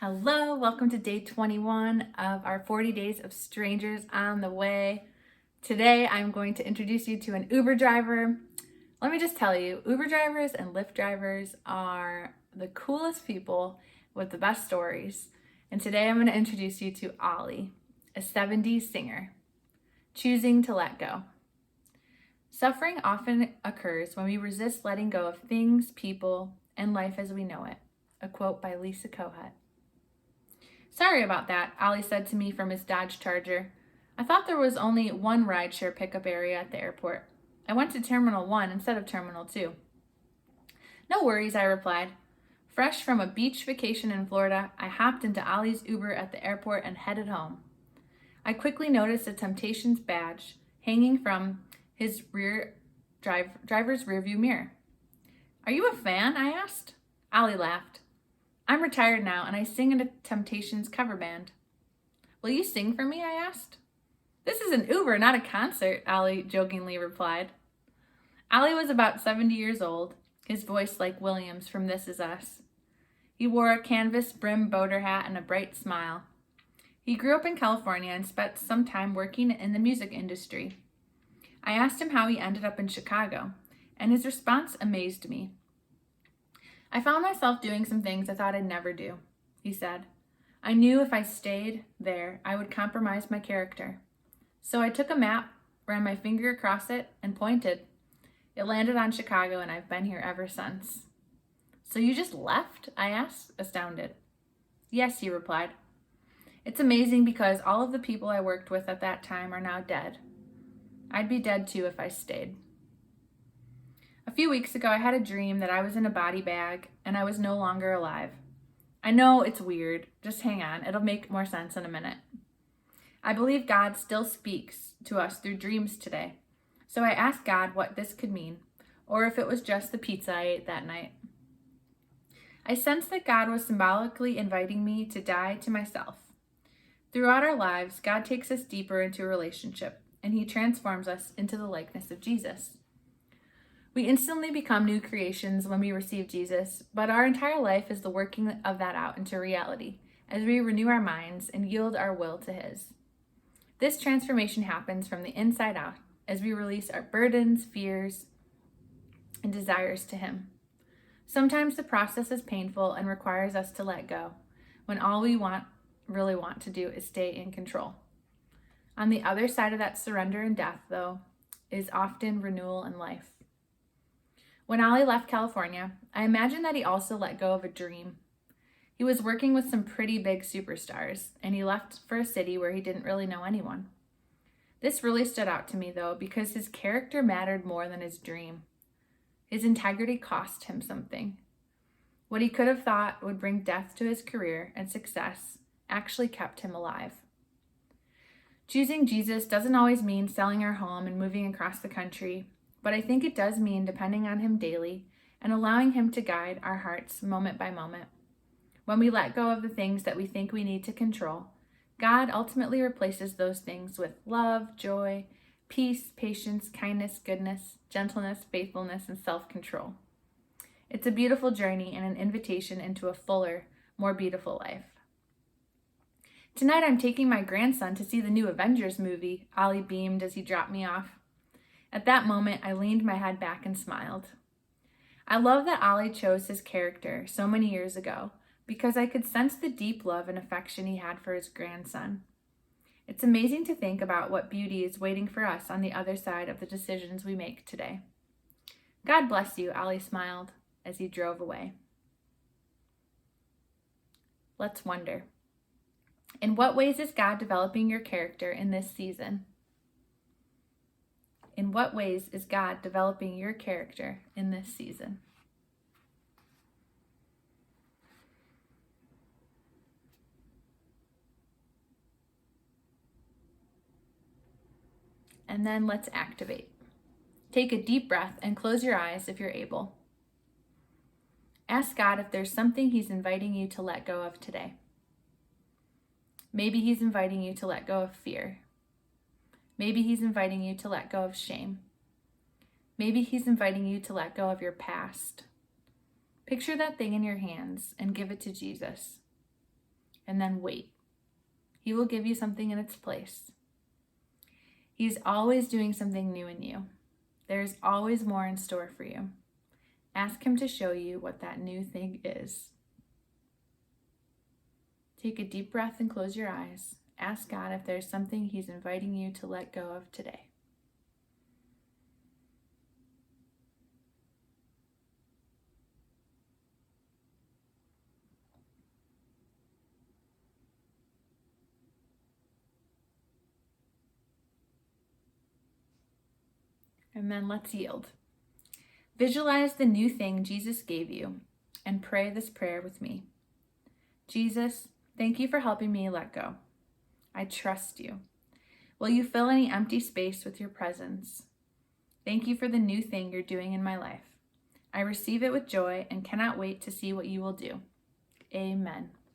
Hello, welcome to day 21 of our 40 Days of Strangers on the Way. Today, I'm going to introduce you to an Uber driver. Let me just tell you, Uber drivers and Lyft drivers are the coolest people with the best stories. And today, I'm going to introduce you to Ollie, a 70's singer, choosing to let go. Suffering often occurs when we resist letting go of things, people, and life as we know it. A quote by Lisa Kohut. "Sorry about that," Ollie said to me from his Dodge Charger. "I thought there was only one rideshare pickup area at the airport. I went to Terminal 1 instead of Terminal 2. "No worries," I replied. Fresh from a beach vacation in Florida, I hopped into Ollie's Uber at the airport and headed home. I quickly noticed a Temptations badge hanging from his driver's rearview mirror. "Are you a fan?" I asked. Ollie laughed. "I'm retired now, and I sing in a Temptations cover band." "Will you sing for me?" I asked. "This is an Uber, not a concert," Ollie jokingly replied. Ollie was about 70 years old, his voice like Williams from This Is Us. He wore a canvas brim boater hat and a bright smile. He grew up in California and spent some time working in the music industry. I asked him how he ended up in Chicago, and his response amazed me. "I found myself doing some things I thought I'd never do," he said. "I knew if I stayed there, I would compromise my character. So I took a map, ran my finger across it, and pointed. It landed on Chicago, and I've been here ever since." "So you just left?" I asked, astounded. "Yes," he replied. "It's amazing because all of the people I worked with at that time are now dead. I'd be dead too if I stayed." A few weeks ago, I had a dream that I was in a body bag and I was no longer alive. I know it's weird. Just hang on. It'll make more sense in a minute. I believe God still speaks to us through dreams today. So I asked God what this could mean, or if it was just the pizza I ate that night. I sensed that God was symbolically inviting me to die to myself. Throughout our lives, God takes us deeper into a relationship, and He transforms us into the likeness of Jesus. We instantly become new creations when we receive Jesus, but our entire life is the working of that out into reality as we renew our minds and yield our will to His. This transformation happens from the inside out as we release our burdens, fears, and desires to Him. Sometimes the process is painful and requires us to let go, when all we really want to do is stay in control. On the other side of that surrender and death, though, is often renewal and life. When Ollie left California, I imagine that he also let go of a dream. He was working with some pretty big superstars, and he left for a city where he didn't really know anyone. This really stood out to me, though, because his character mattered more than his dream. His integrity cost him something. What he could have thought would bring death to his career and success actually kept him alive. Choosing Jesus doesn't always mean selling our home and moving across the country, but I think it does mean depending on Him daily and allowing Him to guide our hearts moment by moment. When we let go of the things that we think we need to control, God ultimately replaces those things with love, joy, peace, patience, kindness, goodness, gentleness, faithfulness, and self-control. It's a beautiful journey and an invitation into a fuller, more beautiful life. Tonight I'm taking my grandson to see the new Avengers movie. Ollie beamed as he dropped me off. At that moment, I leaned my head back and smiled. I love that Ollie chose his character so many years ago because I could sense the deep love and affection he had for his grandson. It's amazing to think about what beauty is waiting for us on the other side of the decisions we make today. God bless you, Ollie smiled as he drove away. Let's wonder. In what ways is God developing your character in this season? In what ways is God developing your character in this season? And then let's activate. Take a deep breath and close your eyes if you're able. Ask God if there's something He's inviting you to let go of today. Maybe He's inviting you to let go of fear. Maybe He's inviting you to let go of shame. Maybe He's inviting you to let go of your past. Picture that thing in your hands and give it to Jesus. and then wait. He will give you something in its place. He's always doing something new in you. There is always more in store for you. Ask him to show you what that new thing is. Take a deep breath and close your eyes. Ask God if there's something he's inviting you to let go of today. And then let's yield. Visualize the new thing Jesus gave you and pray this prayer with me. Jesus, thank you for helping me let go. I trust you. Will you fill any empty space with your presence? Thank you for the new thing you're doing in my life. I receive it with joy and cannot wait to see what you will do. Amen.